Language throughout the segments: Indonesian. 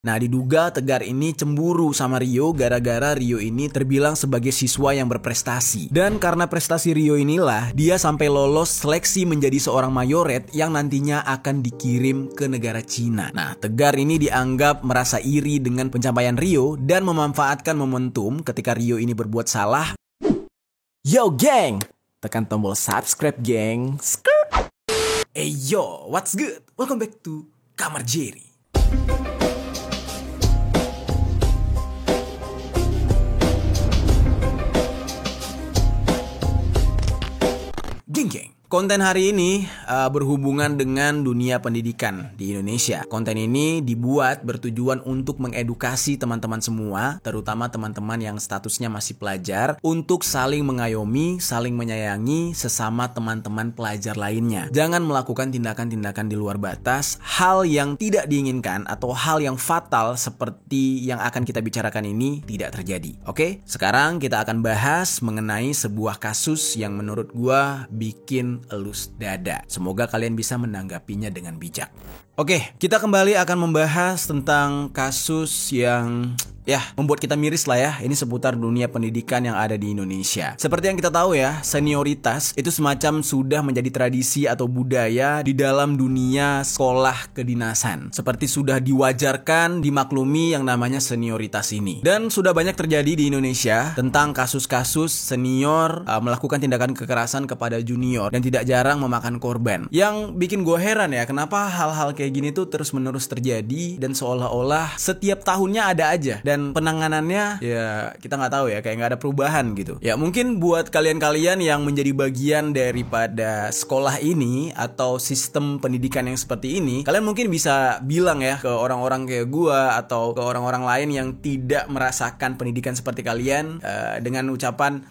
Nah, diduga Tegar ini cemburu sama Rio gara-gara Rio ini terbilang sebagai siswa yang berprestasi. Dan karena prestasi Rio inilah, dia sampai lolos seleksi menjadi seorang mayoret yang nantinya akan dikirim ke negara Cina. Nah, Tegar ini dianggap merasa iri dengan pencapaian Rio dan memanfaatkan momentum ketika Rio ini berbuat salah. Yo geng, tekan tombol subscribe geng. Hey yo, what's good? Welcome back to Kamar Jerry. Geng. Konten hari ini berhubungan dengan dunia pendidikan di Indonesia. Konten ini dibuat bertujuan untuk mengedukasi teman-teman semua, terutama teman-teman yang statusnya masih pelajar, untuk saling mengayomi, saling menyayangi sesama teman-teman pelajar lainnya. Jangan melakukan tindakan-tindakan di luar batas, hal yang tidak diinginkan atau hal yang fatal seperti yang akan kita bicarakan ini tidak terjadi. Oke? Sekarang kita akan bahas mengenai sebuah kasus yang menurut gua bikin elus dada. Semoga kalian bisa menanggapinya dengan bijak. Oke, kita kembali akan membahas tentang kasus yang membuat kita miris lah ya. Ini seputar dunia pendidikan yang ada di Indonesia. Seperti yang kita tahu ya, senioritas itu semacam sudah menjadi tradisi atau budaya di dalam dunia sekolah kedinasan. Seperti sudah diwajarkan, dimaklumi yang namanya senioritas ini. Dan sudah banyak terjadi di Indonesia tentang kasus-kasus senior melakukan tindakan kekerasan kepada junior dan tidak jarang memakan korban. Yang bikin gue heran ya, kenapa hal-hal kayak gini tuh terus-menerus terjadi dan seolah-olah setiap tahunnya ada aja. Dan penanganannya ya kita nggak tahu ya, kayak nggak ada perubahan gitu. Ya mungkin buat kalian-kalian yang menjadi bagian daripada sekolah ini atau sistem pendidikan yang seperti ini, kalian mungkin bisa bilang ya ke orang-orang kayak gua atau ke orang-orang lain yang tidak merasakan pendidikan seperti kalian dengan ucapan,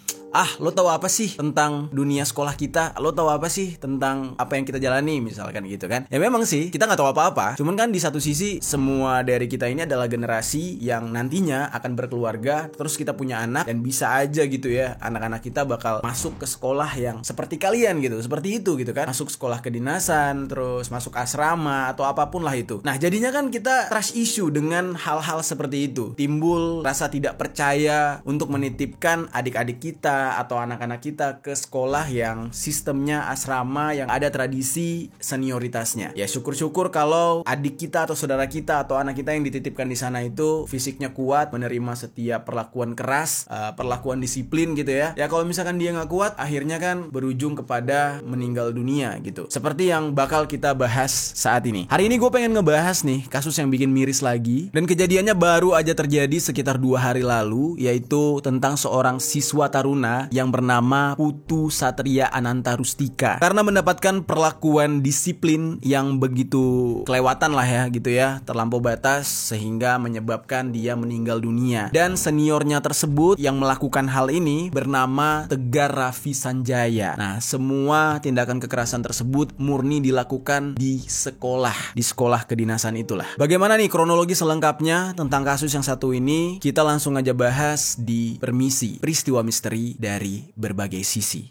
lo tahu apa sih tentang dunia sekolah kita? Lo tahu apa sih tentang apa yang kita jalani? Misalkan gitu kan. Ya memang sih, kita gak tahu apa-apa. Cuman kan di satu sisi, semua dari kita ini adalah generasi yang nantinya akan berkeluarga, terus kita punya anak, dan bisa aja gitu ya, anak-anak kita bakal masuk ke sekolah yang seperti kalian gitu. Seperti itu gitu kan. Masuk sekolah kedinasan, terus masuk asrama, atau apapun lah itu. Nah jadinya kan kita trust issue dengan hal-hal seperti itu. Timbul rasa tidak percaya untuk menitipkan adik-adik kita atau anak-anak kita ke sekolah yang sistemnya asrama yang ada tradisi senioritasnya. Ya syukur-syukur kalau adik kita atau saudara kita atau anak kita yang dititipkan di sana itu fisiknya kuat, menerima setiap perlakuan keras, perlakuan disiplin gitu ya. Ya kalau misalkan dia nggak kuat, akhirnya kan berujung kepada meninggal dunia gitu. Seperti yang bakal kita bahas saat ini. Hari ini gue pengen ngebahas nih kasus yang bikin miris lagi, dan kejadiannya baru aja terjadi sekitar 2 hari lalu, yaitu tentang seorang siswa taruna yang bernama Putu Satria Ananta Rustika. Karena mendapatkan perlakuan disiplin yang begitu kelewatan lah ya gitu ya, terlampau batas sehingga menyebabkan dia meninggal dunia. Dan seniornya tersebut yang melakukan hal ini bernama Tegar Raffi Sanjaya. Nah semua tindakan kekerasan tersebut murni dilakukan di sekolah kedinasan itulah. Bagaimana nih kronologi selengkapnya tentang kasus yang satu ini? Kita langsung aja bahas di Permisi, peristiwa misteri dari berbagai sisi.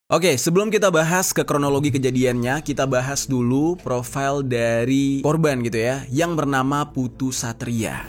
Oke, sebelum kita bahas ke kronologi kejadiannya, kita bahas dulu profil dari korban gitu ya, yang bernama Putu Satria.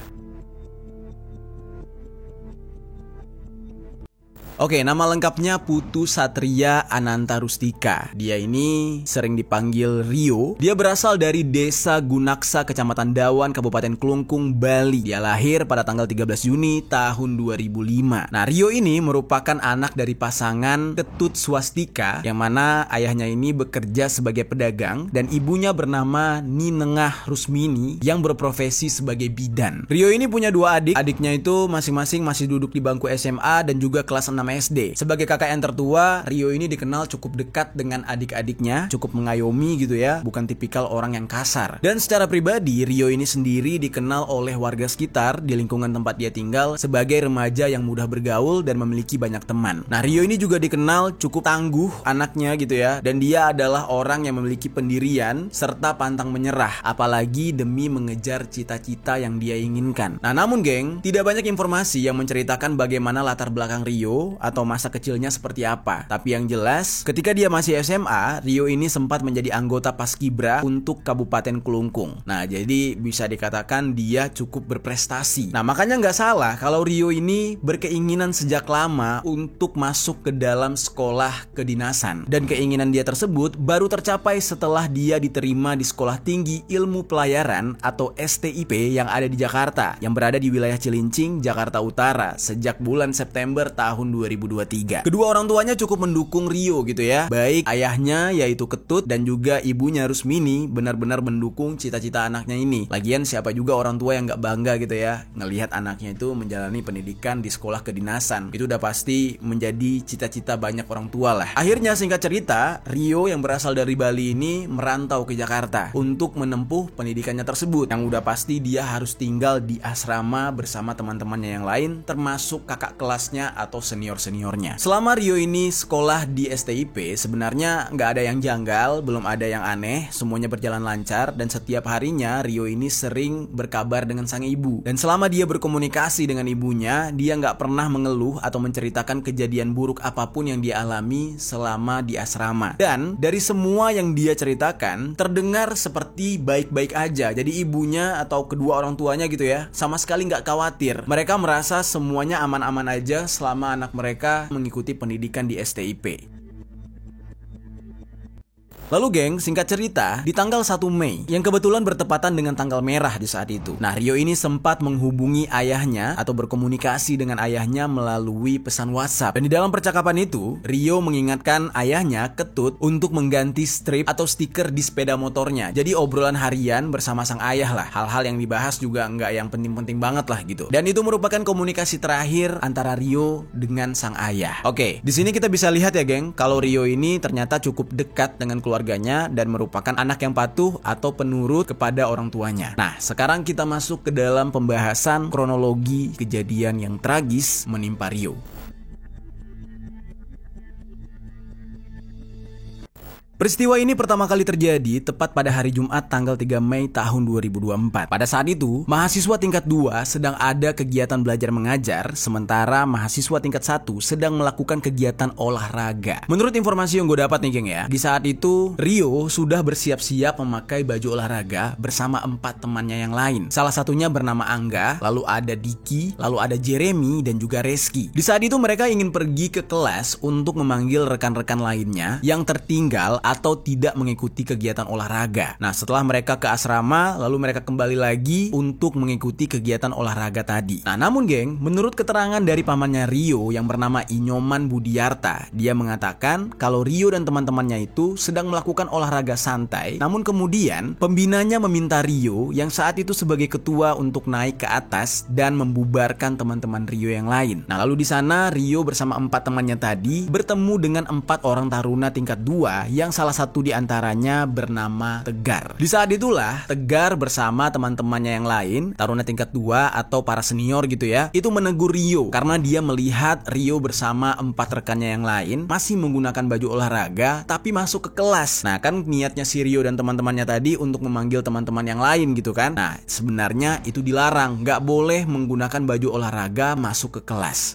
Oke, nama lengkapnya Putu Satria Ananta Rustika. Dia ini sering dipanggil Rio. Dia berasal dari Desa Gunaksa, Kecamatan Dawan, Kabupaten Klungkung, Bali. Dia lahir pada tanggal 13 Juni tahun 2005. Nah, Rio ini merupakan anak dari pasangan Ketut Swastika, yang mana ayahnya ini bekerja sebagai pedagang dan ibunya bernama Ninengah Rusmini yang berprofesi sebagai bidan. Rio ini punya 2 adik. Adiknya itu masing-masing masih duduk di bangku SMA dan juga kelas 6 sama SD. Sebagai kakak yang tertua, Rio ini dikenal cukup dekat dengan adik-adiknya, cukup mengayomi gitu ya, bukan tipikal orang yang kasar. Dan secara pribadi, Rio ini sendiri dikenal oleh warga sekitar di lingkungan tempat dia tinggal sebagai remaja yang mudah bergaul dan memiliki banyak teman. Nah, Rio ini juga dikenal cukup tangguh anaknya gitu ya, dan dia adalah orang yang memiliki pendirian serta pantang menyerah, apalagi demi mengejar cita-cita yang dia inginkan. Nah, namun geng, tidak banyak informasi yang menceritakan bagaimana latar belakang Rio atau masa kecilnya seperti apa. Tapi yang jelas, ketika dia masih SMA, Rio ini sempat menjadi anggota Paskibra untuk Kabupaten Klungkung. Nah, jadi bisa dikatakan dia cukup berprestasi. Nah, makanya nggak salah kalau Rio ini berkeinginan sejak lama untuk masuk ke dalam sekolah kedinasan. Dan keinginan dia tersebut baru tercapai setelah dia diterima di Sekolah Tinggi Ilmu Pelayaran atau STIP yang ada di Jakarta, yang berada di wilayah Cilincing, Jakarta Utara sejak bulan September tahun 2023. Kedua orang tuanya cukup mendukung Rio gitu ya. Baik ayahnya yaitu Ketut dan juga ibunya Rusmini benar-benar mendukung cita-cita anaknya ini. Lagian siapa juga orang tua yang gak bangga gitu ya ngelihat anaknya itu menjalani pendidikan di sekolah kedinasan. Itu udah pasti menjadi cita-cita banyak orang tua lah. Akhirnya singkat cerita, Rio yang berasal dari Bali ini merantau ke Jakarta untuk menempuh pendidikannya tersebut, yang udah pasti dia harus tinggal di asrama bersama teman-temannya yang lain, termasuk kakak kelasnya atau senior-seniornya. Selama Rio ini sekolah di STIP, sebenarnya nggak ada yang janggal, belum ada yang aneh, semuanya berjalan lancar, dan setiap harinya Rio ini sering berkabar dengan sang ibu. Dan selama dia berkomunikasi dengan ibunya, dia nggak pernah mengeluh atau menceritakan kejadian buruk apapun yang dia alami selama di asrama. Dan dari semua yang dia ceritakan, terdengar seperti baik-baik aja. Jadi ibunya atau kedua orang tuanya gitu ya, sama sekali nggak khawatir. Mereka merasa semuanya aman-aman aja selama anak mereka mengikuti pendidikan di STIP. Lalu geng, singkat cerita, di tanggal 1 Mei, yang kebetulan bertepatan dengan tanggal merah di saat itu. Nah, Rio ini sempat menghubungi ayahnya atau berkomunikasi dengan ayahnya melalui pesan WhatsApp. Dan di dalam percakapan itu, Rio mengingatkan ayahnya, Ketut, untuk mengganti strip atau stiker di sepeda motornya. Jadi obrolan harian bersama sang ayah lah. Hal-hal yang dibahas juga nggak yang penting-penting banget lah gitu. Dan itu merupakan komunikasi terakhir antara Rio dengan sang ayah. Oke, di sini kita bisa lihat ya geng, kalau Rio ini ternyata cukup dekat dengan keluarganya dan merupakan anak yang patuh atau penurut kepada orang tuanya. Nah, sekarang kita masuk ke dalam pembahasan kronologi kejadian yang tragis menimpa Rio. Peristiwa ini pertama kali terjadi tepat pada hari Jumat tanggal 3 Mei tahun 2024. Pada saat itu, mahasiswa tingkat 2 sedang ada kegiatan belajar mengajar, sementara mahasiswa tingkat 1 sedang melakukan kegiatan olahraga. Menurut informasi yang gue dapat nih geng ya, di saat itu Rio sudah bersiap-siap memakai baju olahraga bersama 4 temannya yang lain. Salah satunya bernama Angga, lalu ada Diki, lalu ada Jeremy dan juga Reski. Di saat itu mereka ingin pergi ke kelas untuk memanggil rekan-rekan lainnya yang tertinggal atau tidak mengikuti kegiatan olahraga. Nah, setelah mereka ke asrama, lalu mereka kembali lagi untuk mengikuti kegiatan olahraga tadi. Nah, namun geng, menurut keterangan dari pamannya Rio yang bernama Inyoman Budiarta, dia mengatakan kalau Rio dan teman-temannya itu sedang melakukan olahraga santai, namun kemudian pembinanya meminta Rio yang saat itu sebagai ketua untuk naik ke atas dan membubarkan teman-teman Rio yang lain. Nah, lalu di sana Rio bersama 4 temannya tadi bertemu dengan 4 orang taruna tingkat 2 yang salah satu di antaranya bernama Tegar. Di saat itulah Tegar bersama teman-temannya yang lain, taruna tingkat 2 atau para senior gitu ya, itu menegur Rio karena dia melihat Rio bersama 4 rekannya yang lain masih menggunakan baju olahraga tapi masuk ke kelas. Nah, kan niatnya si Rio dan teman-temannya tadi untuk memanggil teman-teman yang lain gitu kan. Nah, sebenarnya itu dilarang, nggak boleh menggunakan baju olahraga masuk ke kelas.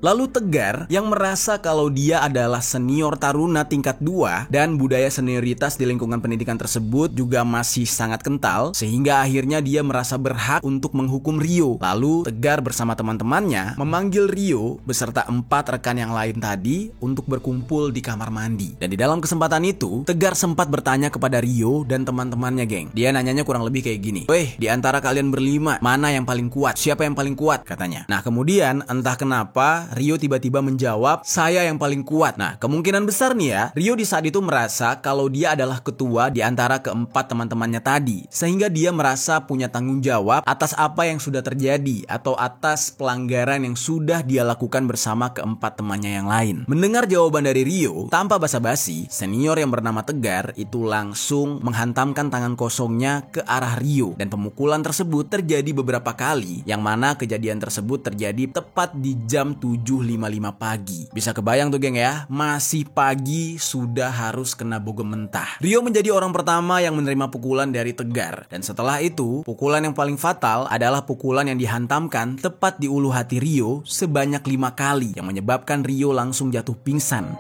Lalu Tegar yang merasa kalau dia adalah senior taruna tingkat 2 dan budaya senioritas di lingkungan pendidikan tersebut juga masih sangat kental, sehingga akhirnya dia merasa berhak untuk menghukum Rio. Lalu Tegar bersama teman-temannya memanggil Rio beserta 4 rekan yang lain tadi untuk berkumpul di kamar mandi. Dan di dalam kesempatan itu, Tegar sempat bertanya kepada Rio dan teman-temannya geng. Dia nanyanya kurang lebih kayak gini, "Weh, di antara kalian berlima, mana yang paling kuat? Siapa yang paling kuat?" katanya. Nah, kemudian entah kenapa Rio tiba-tiba menjawab, "Saya yang paling kuat." Nah, kemungkinan besar nih ya, Rio di saat itu merasa kalau dia adalah ketua di antara keempat teman-temannya tadi, sehingga dia merasa punya tanggung jawab atas apa yang sudah terjadi atau atas pelanggaran yang sudah dia lakukan bersama keempat temannya yang lain. Mendengar jawaban dari Rio, tanpa basa-basi, senior yang bernama Tegar itu langsung menghantamkan tangan kosongnya ke arah Rio, dan pemukulan tersebut terjadi beberapa kali, yang mana kejadian tersebut terjadi tepat di jam 7.55 pagi. Bisa kebayang tuh geng ya, masih pagi sudah harus kena bogem mentah. Rio menjadi orang pertama yang menerima pukulan dari Tegar, dan setelah itu pukulan yang paling fatal adalah pukulan yang dihantamkan tepat di ulu hati Rio sebanyak 5 kali, yang menyebabkan Rio langsung jatuh pingsan.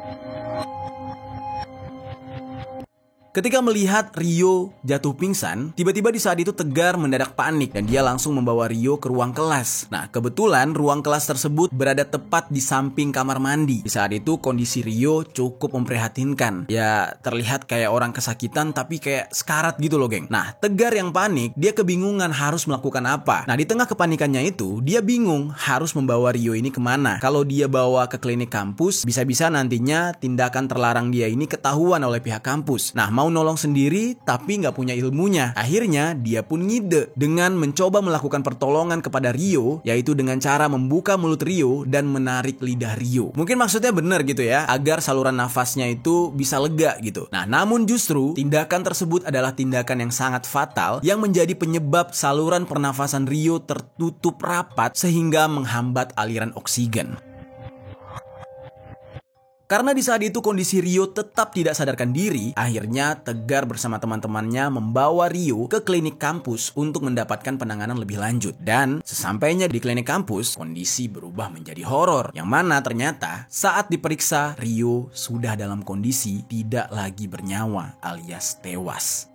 Ketika melihat Rio jatuh pingsan, tiba-tiba di saat itu Tegar mendadak panik dan dia langsung membawa Rio ke ruang kelas. Nah, kebetulan ruang kelas tersebut berada tepat di samping kamar mandi. Di saat itu kondisi Rio cukup memprihatinkan. Ya, terlihat kayak orang kesakitan tapi kayak sekarat gitu loh, geng. Nah, Tegar yang panik, dia kebingungan harus melakukan apa. Nah, di tengah kepanikannya itu, dia bingung harus membawa Rio ini kemana. Kalau dia bawa ke klinik kampus, bisa-bisa nantinya tindakan terlarang dia ini ketahuan oleh pihak kampus. Nah, mau nolong sendiri tapi nggak punya ilmunya. Akhirnya dia pun ngide dengan mencoba melakukan pertolongan kepada Rio, yaitu dengan cara membuka mulut Rio dan menarik lidah Rio. Mungkin maksudnya benar gitu ya, agar saluran nafasnya itu bisa lega gitu. Nah, namun justru tindakan tersebut adalah tindakan yang sangat fatal yang menjadi penyebab saluran pernafasan Rio tertutup rapat sehingga menghambat aliran oksigen. Karena di saat itu kondisi Rio tetap tidak sadarkan diri, akhirnya Tegar bersama teman-temannya membawa Rio ke klinik kampus untuk mendapatkan penanganan lebih lanjut. Dan sesampainya di klinik kampus, kondisi berubah menjadi horor. Yang mana ternyata saat diperiksa, Rio sudah dalam kondisi tidak lagi bernyawa alias tewas.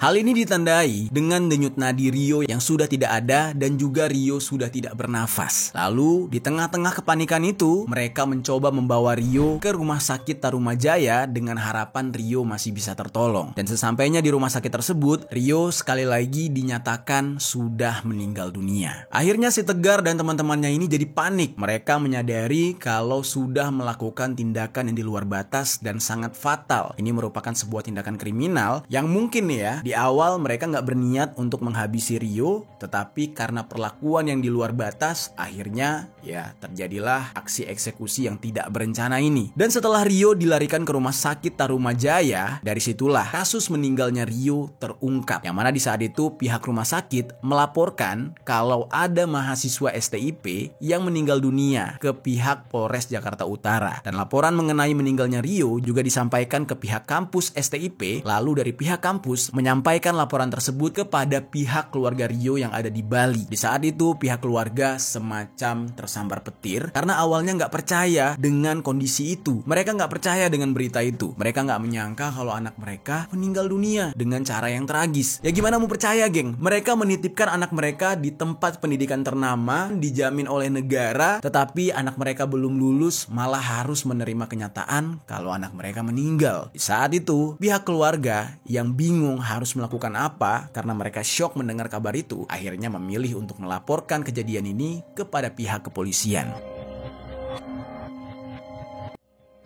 Hal ini ditandai dengan denyut nadi Rio yang sudah tidak ada dan juga Rio sudah tidak bernafas. Lalu di tengah-tengah kepanikan itu, mereka mencoba membawa Rio ke rumah sakit Tarumajaya dengan harapan Rio masih bisa tertolong. Dan sesampainya di rumah sakit tersebut, Rio sekali lagi dinyatakan sudah meninggal dunia. Akhirnya si Tegar dan teman-temannya ini jadi panik. Mereka menyadari kalau sudah melakukan tindakan yang di luar batas dan sangat fatal. Ini merupakan sebuah tindakan kriminal yang mungkin nih ya, di awal mereka nggak berniat untuk menghabisi Rio, tetapi karena perlakuan yang di luar batas, akhirnya ya terjadilah aksi eksekusi yang tidak berencana ini. Dan setelah Rio dilarikan ke rumah sakit Tarumajaya, dari situlah kasus meninggalnya Rio terungkap. Yang mana di saat itu pihak rumah sakit melaporkan kalau ada mahasiswa STIP yang meninggal dunia ke pihak Polres Jakarta Utara. Dan laporan mengenai meninggalnya Rio juga disampaikan ke pihak kampus STIP, lalu dari pihak kampus menyampaikan laporan tersebut kepada pihak keluarga Rio yang ada di Bali. Di saat itu pihak keluarga semacam tersambar petir karena awalnya nggak percaya dengan kondisi itu. Mereka nggak percaya dengan berita itu. Mereka nggak menyangka kalau anak mereka meninggal dunia dengan cara yang tragis. Ya gimana mau percaya, geng? Mereka menitipkan anak mereka di tempat pendidikan ternama, dijamin oleh negara, tetapi anak mereka belum lulus malah harus menerima kenyataan kalau anak mereka meninggal. Di saat itu pihak keluarga yang bingung harus melakukan apa karena mereka syok mendengar kabar itu, akhirnya memilih untuk melaporkan kejadian ini kepada pihak kepolisian.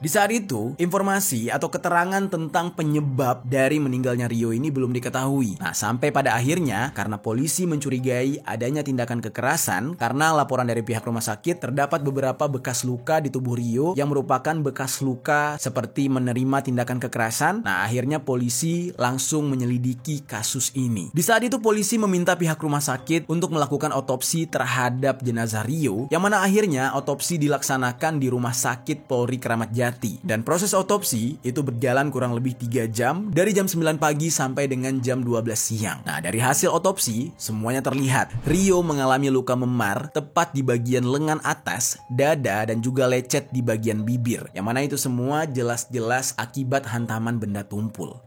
Di saat itu, informasi atau keterangan tentang penyebab dari meninggalnya Rio ini belum diketahui. Nah, sampai pada akhirnya, karena polisi mencurigai adanya tindakan kekerasan, karena laporan dari pihak rumah sakit terdapat beberapa bekas luka di tubuh Rio yang merupakan bekas luka seperti menerima tindakan kekerasan. Nah, akhirnya polisi langsung menyelidiki kasus ini. Di saat itu, polisi meminta pihak rumah sakit untuk melakukan otopsi terhadap jenazah Rio, yang mana akhirnya otopsi dilaksanakan di Rumah Sakit Polri Kramat Jati. Dan proses otopsi itu berjalan kurang lebih 3 jam dari jam 9 pagi sampai dengan jam 12 siang. Nah, dari hasil otopsi semuanya terlihat Rio mengalami luka memar tepat di bagian lengan atas, dada, dan juga lecet di bagian bibir. Yang mana itu semua jelas-jelas akibat hantaman benda tumpul.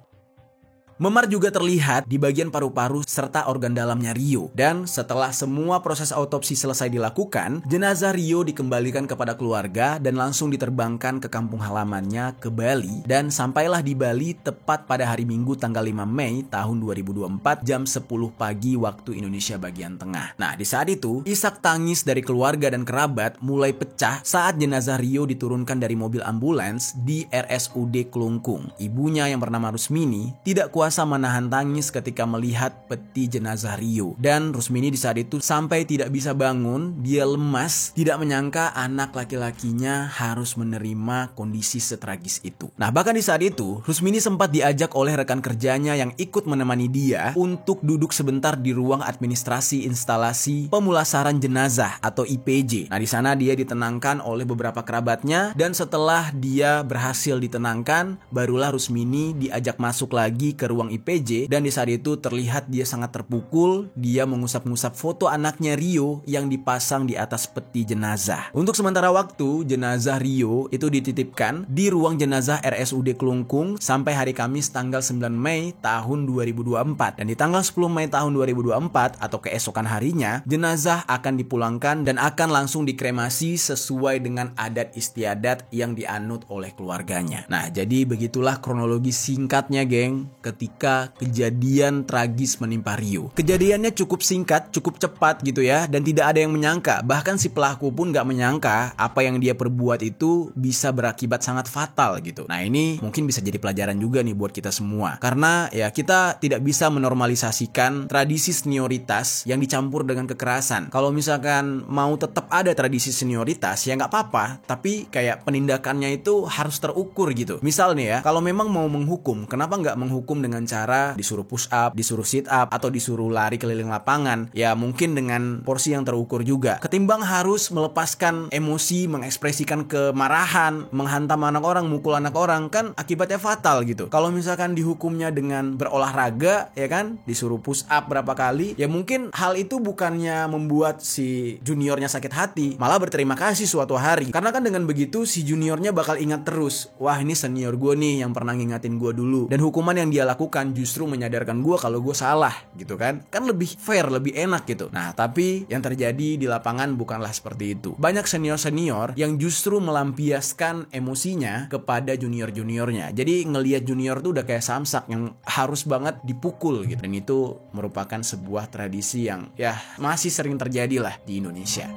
Memar juga terlihat di bagian paru-paru serta organ dalamnya Rio. Dan setelah semua proses autopsi selesai dilakukan, jenazah Rio dikembalikan kepada keluarga dan langsung diterbangkan ke kampung halamannya ke Bali. Dan sampailah di Bali tepat pada hari Minggu tanggal 5 Mei tahun 2024 jam 10 pagi waktu Indonesia bagian tengah. Nah, di saat itu, isak tangis dari keluarga dan kerabat mulai pecah saat jenazah Rio diturunkan dari mobil ambulans di RSUD Klungkung. Ibunya yang bernama Rusmini tidak kuasa menahan tangis ketika melihat peti jenazah Rio. Dan Rusmini di saat itu sampai tidak bisa bangun, dia lemas, tidak menyangka anak laki-lakinya harus menerima kondisi setragis itu. Nah, bahkan di saat itu, Rusmini sempat diajak oleh rekan kerjanya yang ikut menemani dia untuk duduk sebentar di ruang administrasi instalasi pemulasaran jenazah atau IPJ. Nah, di sana dia ditenangkan oleh beberapa kerabatnya dan setelah dia berhasil ditenangkan, barulah Rusmini diajak masuk lagi ke ruang IPJ dan di saat itu terlihat dia sangat terpukul. Dia mengusap-ngusap foto anaknya Rio yang dipasang di atas peti jenazah. Untuk sementara waktu, jenazah Rio itu dititipkan di ruang jenazah RSUD Klungkung sampai hari Kamis tanggal 9 Mei tahun 2024. Dan di tanggal 10 Mei tahun 2024 atau keesokan harinya, jenazah akan dipulangkan dan akan langsung dikremasi sesuai dengan adat istiadat yang dianut oleh keluarganya. Nah, jadi begitulah kronologi singkatnya, geng, ketika kejadian tragis menimpa Rio. Kejadiannya cukup singkat, cukup cepat gitu ya, dan tidak ada yang menyangka. Bahkan si pelaku pun gak menyangka apa yang dia perbuat itu bisa berakibat sangat fatal gitu. Nah, ini mungkin bisa jadi pelajaran juga nih buat kita semua. Karena ya kita tidak bisa menormalisasikan tradisi senioritas yang dicampur dengan kekerasan. Kalau misalkan mau tetap ada tradisi senioritas ya gak apa-apa, tapi kayak penindakannya itu harus terukur gitu. Misal nih ya, kalau memang mau menghukum, kenapa gak menghukum dengan cara disuruh push up, disuruh sit up, atau disuruh lari keliling lapangan? Ya mungkin dengan porsi yang terukur juga. Ketimbang harus melepaskan emosi, mengekspresikan kemarahan, menghantam anak orang, mukul anak orang, kan akibatnya fatal gitu. Kalau misalkan dihukumnya dengan berolahraga, ya kan, disuruh push up berapa kali, ya mungkin hal itu bukannya membuat si juniornya sakit hati, malah berterima kasih suatu hari. Karena kan dengan begitu si juniornya bakal ingat terus, wah ini senior gue nih yang pernah ngingatin gue dulu. Dan hukuman yang dia lakukan justru menyadarkan gue kalau gue salah gitu kan. Kan lebih fair, lebih enak gitu. Nah, tapi yang terjadi di lapangan bukanlah seperti itu. Banyak senior-senior yang justru melampiaskan emosinya kepada junior-juniornya. Jadi ngelihat junior tuh udah kayak samsak yang harus banget dipukul gitu. Dan itu merupakan sebuah tradisi yang ya masih sering terjadi lah di Indonesia.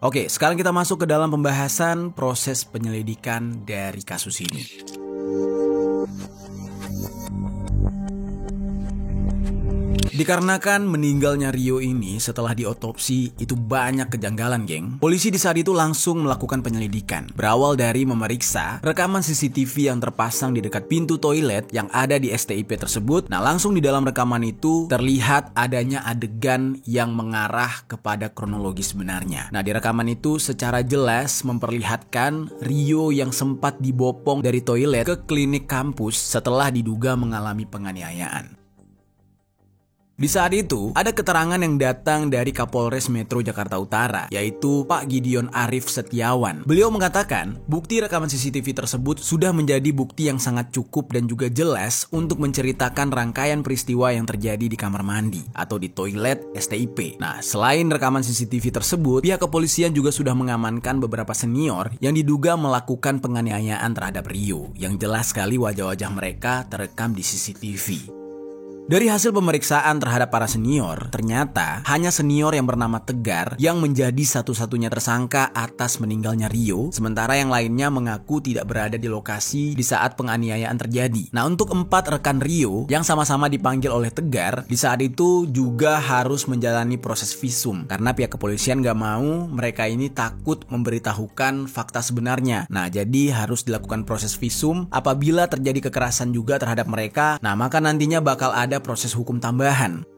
Oke, sekarang kita masuk ke dalam pembahasan proses penyelidikan dari kasus ini. Dikarenakan meninggalnya Rio ini setelah diotopsi itu banyak kejanggalan, geng. Polisi di saat itu langsung melakukan penyelidikan. Berawal dari memeriksa rekaman CCTV yang terpasang di dekat pintu toilet yang ada di STIP tersebut. Nah, langsung di dalam rekaman itu terlihat adanya adegan yang mengarah kepada kronologi sebenarnya. Nah, di rekaman itu secara jelas memperlihatkan Rio yang sempat dibopong dari toilet ke klinik kampus setelah diduga mengalami penganiayaan. Di saat itu, ada keterangan yang datang dari Kapolres Metro Jakarta Utara, yaitu Pak Gideon Arif Setiawan. Beliau mengatakan, bukti rekaman CCTV tersebut sudah menjadi bukti yang sangat cukup dan juga jelas untuk menceritakan rangkaian peristiwa yang terjadi di kamar mandi atau di toilet STIP. Nah, selain rekaman CCTV tersebut, pihak kepolisian juga sudah mengamankan beberapa senior yang diduga melakukan penganiayaan terhadap Rio, yang jelas sekali wajah-wajah mereka terekam di CCTV. Dari hasil pemeriksaan terhadap para senior, ternyata hanya senior yang bernama Tegar yang menjadi satu-satunya tersangka atas meninggalnya Rio, sementara yang lainnya mengaku tidak berada di lokasi di saat penganiayaan terjadi. Nah, untuk 4 rekan Rio yang sama-sama dipanggil oleh Tegar, di saat itu juga harus menjalani proses visum karena pihak kepolisian gak mau mereka ini takut memberitahukan fakta sebenarnya. Nah, jadi harus dilakukan proses visum. Apabila terjadi kekerasan juga terhadap mereka, nah maka nantinya bakal ada proses hukum tambahan.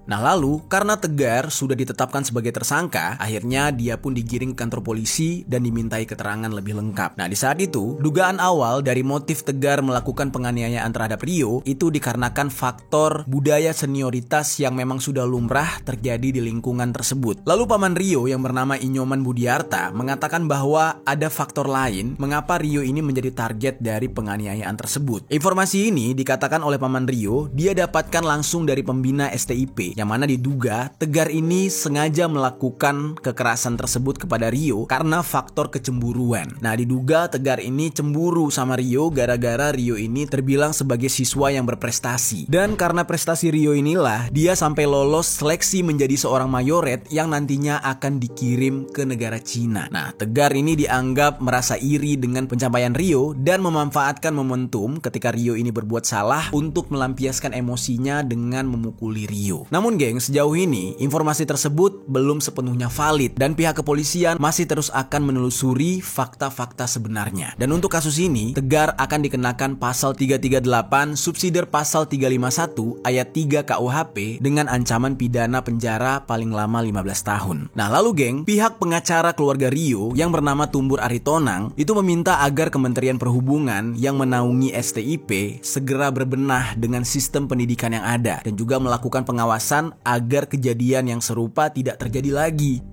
Nah lalu, karena Tegar sudah ditetapkan sebagai tersangka, akhirnya dia pun digiring ke kantor polisi dan dimintai keterangan lebih lengkap. Nah di saat itu, dugaan awal dari motif Tegar melakukan penganiayaan terhadap Rio itu dikarenakan faktor budaya senioritas yang memang sudah lumrah terjadi di lingkungan tersebut. Lalu paman Rio yang bernama Inyoman Budiarta mengatakan bahwa ada faktor lain mengapa Rio ini menjadi target dari penganiayaan tersebut. Informasi ini dikatakan oleh paman Rio, dia dapatkan langsung dari pembina STIP, yang mana diduga Tegar ini sengaja melakukan kekerasan tersebut kepada Rio karena faktor kecemburuan. Nah diduga Tegar ini cemburu sama Rio gara-gara Rio ini terbilang sebagai siswa yang berprestasi. Dan karena prestasi Rio inilah dia sampai lolos seleksi menjadi seorang mayoret yang nantinya akan dikirim ke negara Cina. Nah Tegar ini dianggap merasa iri dengan pencapaian Rio dan memanfaatkan momentum ketika Rio ini berbuat salah untuk melampiaskan emosinya dengan memukuli Rio. Namun geng, sejauh ini informasi tersebut belum sepenuhnya valid dan pihak kepolisian masih terus akan menelusuri fakta-fakta sebenarnya. Dan untuk kasus ini, Tegar akan dikenakan pasal 338 subsidiar pasal 351 ayat 3 KUHP dengan ancaman pidana penjara paling lama 15 tahun. Nah lalu geng, pihak pengacara keluarga Rio yang bernama Tumbur Aritonang itu meminta agar Kementerian Perhubungan yang menaungi STIP segera berbenah dengan sistem pendidikan yang ada dan juga melakukan pengawasan agar kejadian yang serupa tidak terjadi lagi.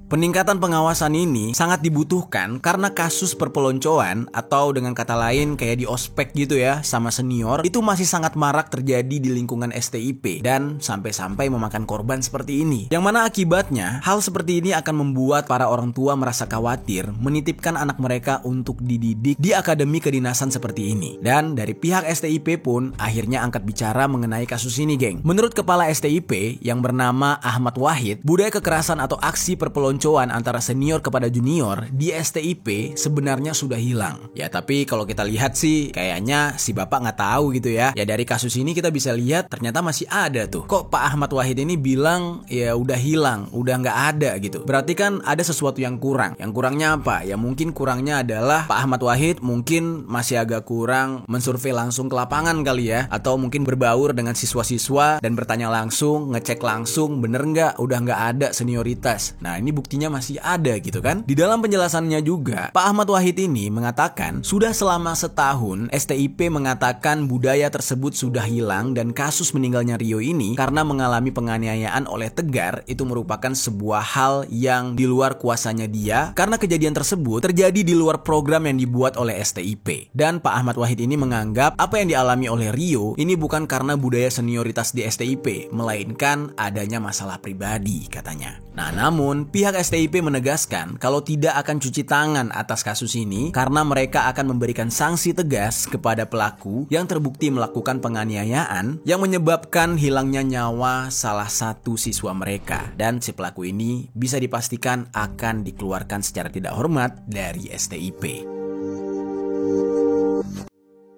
Peningkatan pengawasan ini sangat dibutuhkan karena kasus perpeloncoan atau dengan kata lain kayak di ospek gitu ya sama senior itu masih sangat marak terjadi di lingkungan STIP dan sampai-sampai memakan korban seperti ini. Yang mana akibatnya hal seperti ini akan membuat para orang tua merasa khawatir menitipkan anak mereka untuk dididik di akademi kedinasan seperti ini. Dan dari pihak STIP pun akhirnya angkat bicara mengenai kasus ini geng. Menurut kepala STIP yang bernama Ahmad Wahid, budaya kekerasan atau aksi perpeloncoan antara senior kepada junior di STIP sebenarnya sudah hilang. Ya tapi kalau kita lihat sih kayaknya si bapak nggak tahu gitu ya. Ya dari kasus ini kita bisa lihat ternyata masih ada tuh. Kok Pak Ahmad Wahid ini bilang ya udah hilang, udah nggak ada gitu. Berarti kan ada sesuatu yang kurang. Yang kurangnya apa? Ya mungkin kurangnya adalah Pak Ahmad Wahid mungkin masih agak kurang mensurvei langsung ke lapangan kali ya. Atau mungkin berbaur dengan siswa-siswa dan bertanya langsung, ngecek langsung bener nggak udah nggak ada senioritas. Nah ini buktinya masih ada gitu kan. Di dalam penjelasannya juga Pak Ahmad Wahid ini mengatakan sudah selama setahun STIP mengatakan budaya tersebut sudah hilang dan kasus meninggalnya Rio ini karena mengalami penganiayaan oleh Tegar itu merupakan sebuah hal yang di luar kuasanya dia karena kejadian tersebut terjadi di luar program yang dibuat oleh STIP. Dan Pak Ahmad Wahid ini menganggap apa yang dialami oleh Rio ini bukan karena budaya senioritas di STIP melainkan adanya masalah pribadi katanya. Nah namun pihak STIP menegaskan kalau tidak akan cuci tangan atas kasus ini karena mereka akan memberikan sanksi tegas kepada pelaku yang terbukti melakukan penganiayaan yang menyebabkan hilangnya nyawa salah satu siswa mereka. Dan si pelaku ini bisa dipastikan akan dikeluarkan secara tidak hormat dari STIP.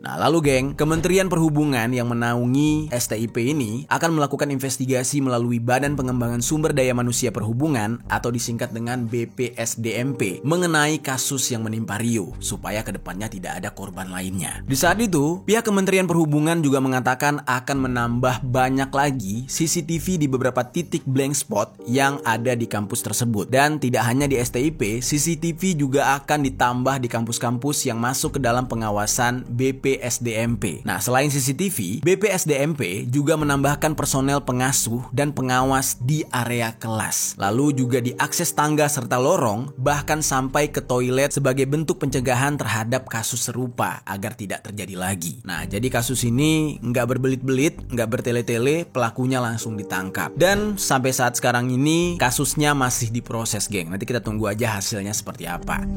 Nah lalu geng, Kementerian Perhubungan yang menaungi STIP ini akan melakukan investigasi melalui Badan Pengembangan Sumber Daya Manusia Perhubungan atau disingkat dengan BPSDMP mengenai kasus yang menimpa Rio supaya kedepannya tidak ada korban lainnya. Di saat itu, pihak Kementerian Perhubungan juga mengatakan akan menambah banyak lagi CCTV di beberapa titik blank spot yang ada di kampus tersebut. Dan tidak hanya di STIP, CCTV juga akan ditambah di kampus-kampus yang masuk ke dalam pengawasan BPSDMP. Nah, selain CCTV, BPSDMP juga menambahkan personel pengasuh dan pengawas di area kelas. Lalu juga diakses tangga serta lorong, bahkan sampai ke toilet sebagai bentuk pencegahan terhadap kasus serupa agar tidak terjadi lagi. Nah, jadi kasus ini nggak berbelit-belit, nggak bertele-tele, pelakunya langsung ditangkap. Dan sampai saat sekarang ini kasusnya masih diproses, geng. Nanti kita tunggu aja hasilnya seperti apa.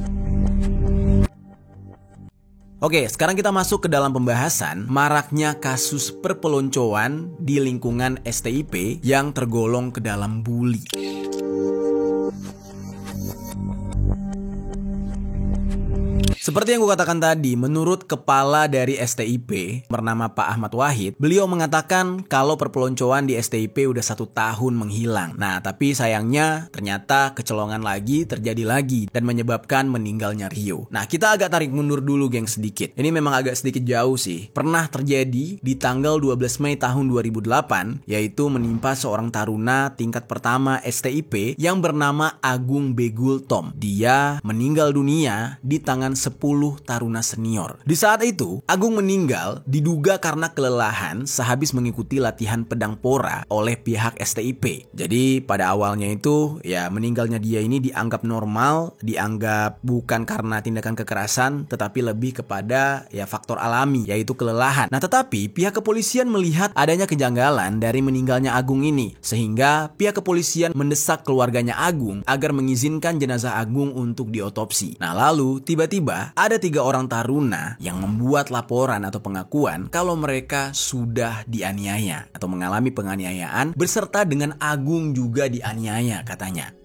Oke, sekarang kita masuk ke dalam pembahasan maraknya kasus perpeloncoan di lingkungan STIP yang tergolong ke dalam bully. Seperti yang gue katakan tadi, menurut kepala dari STIP bernama Pak Ahmad Wahid, beliau mengatakan kalau perpeloncoan di STIP udah 1 tahun menghilang. Nah, tapi sayangnya ternyata kecolongan lagi terjadi lagi dan menyebabkan meninggalnya Rio. Nah, kita agak tarik mundur dulu geng sedikit. Ini memang agak sedikit jauh sih. Pernah terjadi di tanggal 12 Mei tahun 2008, yaitu menimpa seorang taruna tingkat pertama STIP yang bernama Agung Begul Tom. Dia meninggal dunia di tangan 10 taruna senior. Di saat itu, Agung meninggal diduga karena kelelahan sehabis mengikuti latihan pedang pora oleh pihak STIP. Jadi pada awalnya itu ya meninggalnya dia ini dianggap normal, dianggap bukan karena tindakan kekerasan, tetapi lebih kepada ya faktor alami, yaitu kelelahan. Nah, tetapi pihak kepolisian melihat adanya kejanggalan dari meninggalnya Agung ini, sehingga pihak kepolisian mendesak keluarganya Agung agar mengizinkan jenazah Agung untuk diotopsi. Nah, lalu tiba-tiba ada 3 orang taruna yang membuat laporan atau pengakuan kalau mereka sudah dianiaya atau mengalami penganiayaan beserta dengan Agung juga dianiaya katanya.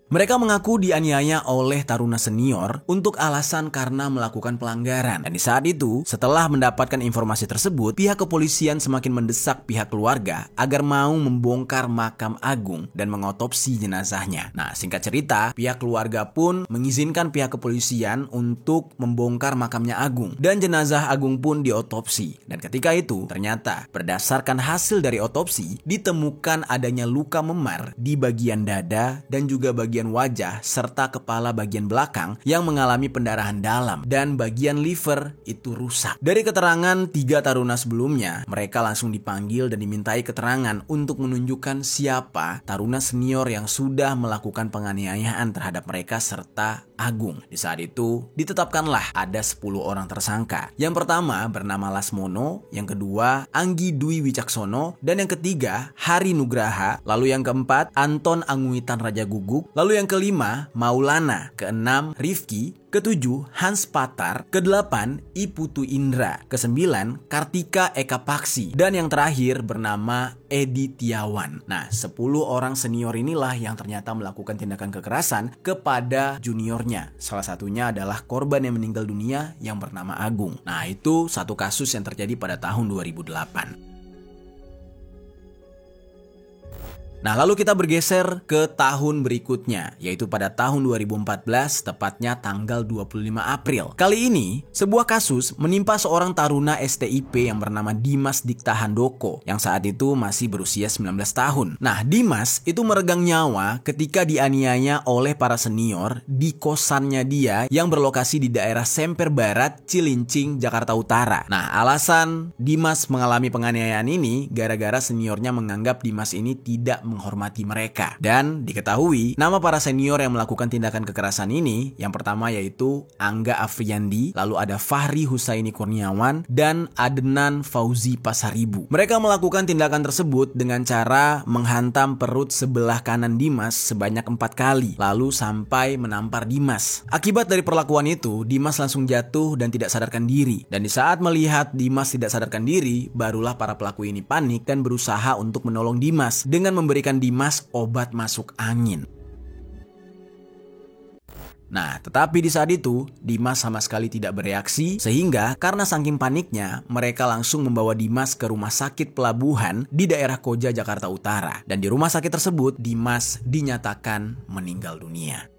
Mereka mengaku dianiaya oleh taruna senior untuk alasan karena melakukan pelanggaran. Dan di saat itu, setelah mendapatkan informasi tersebut, pihak kepolisian semakin mendesak pihak keluarga agar mau membongkar makam Agung dan mengotopsi jenazahnya. Nah, singkat cerita, pihak keluarga pun mengizinkan pihak kepolisian untuk membongkar makamnya Agung. Dan jenazah Agung pun diotopsi. Dan ketika itu, ternyata berdasarkan hasil dari otopsi, ditemukan adanya luka memar di bagian dada dan juga bagian wajah serta kepala bagian belakang yang mengalami pendarahan dalam dan bagian liver itu rusak. Dari keterangan 3 taruna sebelumnya, mereka langsung dipanggil dan dimintai keterangan untuk menunjukkan siapa taruna senior yang sudah melakukan penganiayaan terhadap mereka serta Agung. Di saat itu ditetapkanlah ada 10 orang tersangka. Yang pertama bernama Lasmono, yang kedua Anggi Dwi Wicaksono, dan yang ketiga Hari Nugraha, lalu yang keempat Anton Anguitan Raja Guguk, lalu yang kelima Maulana, keenam Rifki, ketujuh Hans Patar, kedelapan Iputu Indra, kesembilan Kartika Eka Paksi, dan yang terakhir bernama Edi Tiawan. Nah, 10 orang senior inilah yang ternyata melakukan tindakan kekerasan kepada juniornya. Salah satunya adalah korban yang meninggal dunia yang bernama Agung. Nah, itu satu kasus yang terjadi pada tahun 2008. Nah, lalu kita bergeser ke tahun berikutnya, yaitu pada tahun 2014, tepatnya tanggal 25 April. Kali ini, sebuah kasus menimpa seorang taruna STIP yang bernama Dimas Dikta Handoko, yang saat itu masih berusia 19 tahun. Nah, Dimas itu meregang nyawa ketika dianiaya oleh para senior di kosannya dia yang berlokasi di daerah Semper Barat, Cilincing, Jakarta Utara. Nah, alasan Dimas mengalami penganiayaan ini gara-gara seniornya menganggap Dimas ini tidak menghormati mereka. Dan diketahui nama para senior yang melakukan tindakan kekerasan ini, yang pertama yaitu Angga Afriandi, lalu ada Fahri Husaini Kurniawan, dan Adnan Fauzi Pasaribu. Mereka melakukan tindakan tersebut dengan cara menghantam perut sebelah kanan Dimas sebanyak 4 kali, lalu sampai menampar Dimas. Akibat dari perlakuan itu, Dimas langsung jatuh dan tidak sadarkan diri. Dan di saat melihat Dimas tidak sadarkan diri, barulah para pelaku ini panik dan berusaha untuk menolong Dimas dengan memberikan Dimas obat masuk angin. Nah, tetapi di saat itu, Dimas sama sekali tidak bereaksi, sehingga karena saking paniknya, mereka langsung membawa Dimas ke rumah sakit pelabuhan di daerah Koja, Jakarta Utara. Dan di rumah sakit tersebut, Dimas dinyatakan meninggal dunia.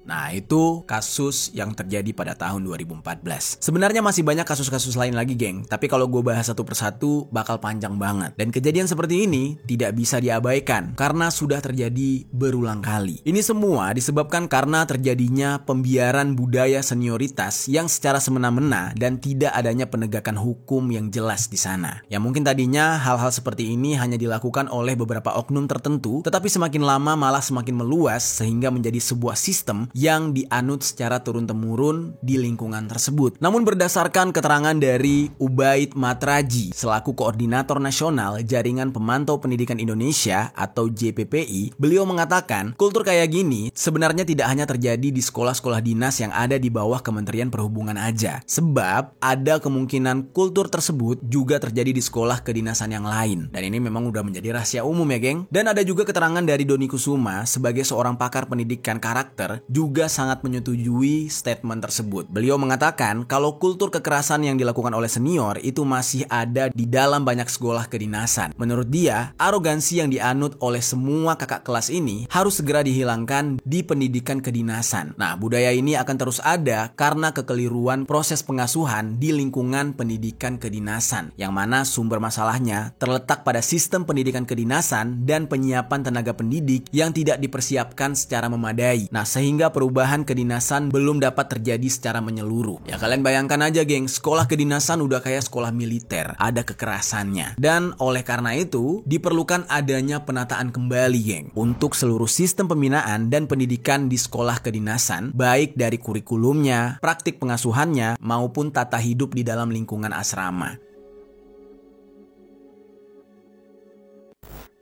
Nah, itu kasus yang terjadi pada tahun 2014. Sebenarnya masih banyak kasus-kasus lain lagi, geng. Tapi kalau gue bahas satu persatu, bakal panjang banget. Dan kejadian seperti ini tidak bisa diabaikan, karena sudah terjadi berulang kali. Ini semua disebabkan karena terjadinya pembiaran budaya senioritas yang secara semena-mena dan tidak adanya penegakan hukum yang jelas di sana. Yang mungkin tadinya hal-hal seperti ini hanya dilakukan oleh beberapa oknum tertentu, tetapi semakin lama malah semakin meluas sehingga menjadi sebuah sistem yang dianut secara turun-temurun di lingkungan tersebut. Namun berdasarkan keterangan dari Ubaid Matraji selaku Koordinator Nasional Jaringan Pemantau Pendidikan Indonesia atau JPPI, beliau mengatakan kultur kayak gini sebenarnya tidak hanya terjadi di sekolah-sekolah dinas yang ada di bawah Kementerian Perhubungan aja. Sebab ada kemungkinan kultur tersebut juga terjadi di sekolah kedinasan yang lain. Dan ini memang udah menjadi rahasia umum ya geng. Dan ada juga keterangan dari Doni Kusuma sebagai seorang pakar pendidikan karakter juga sangat menyetujui statement tersebut. Beliau mengatakan kalau kultur kekerasan yang dilakukan oleh senior itu masih ada di dalam banyak sekolah kedinasan. Menurut dia, arogansi yang dianut oleh semua kakak kelas ini harus segera dihilangkan di pendidikan kedinasan. Nah, budaya ini akan terus ada karena kekeliruan proses pengasuhan di lingkungan pendidikan kedinasan, yang mana sumber masalahnya terletak pada sistem pendidikan kedinasan dan penyiapan tenaga pendidik yang tidak dipersiapkan secara memadai. Nah, sehingga perubahan kedinasan belum dapat terjadi secara menyeluruh. Ya kalian bayangkan aja geng, sekolah kedinasan udah kayak sekolah militer, ada kekerasannya. Dan oleh karena itu, diperlukan adanya penataan kembali geng, untuk seluruh sistem pembinaan dan pendidikan di sekolah kedinasan, baik dari kurikulumnya, praktik pengasuhannya, maupun tata hidup di dalam lingkungan asrama.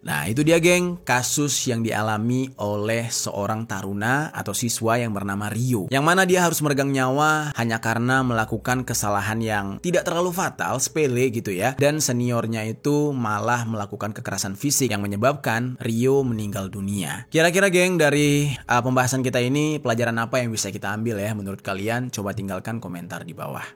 Nah itu dia geng, kasus yang dialami oleh seorang taruna atau siswa yang bernama Rio, yang mana dia harus meregang nyawa hanya karena melakukan kesalahan yang tidak terlalu fatal, sepele gitu ya. Dan seniornya itu malah melakukan kekerasan fisik yang menyebabkan Rio meninggal dunia. Kira-kira geng, dari pembahasan kita ini pelajaran apa yang bisa kita ambil ya menurut kalian? Coba tinggalkan komentar di bawah.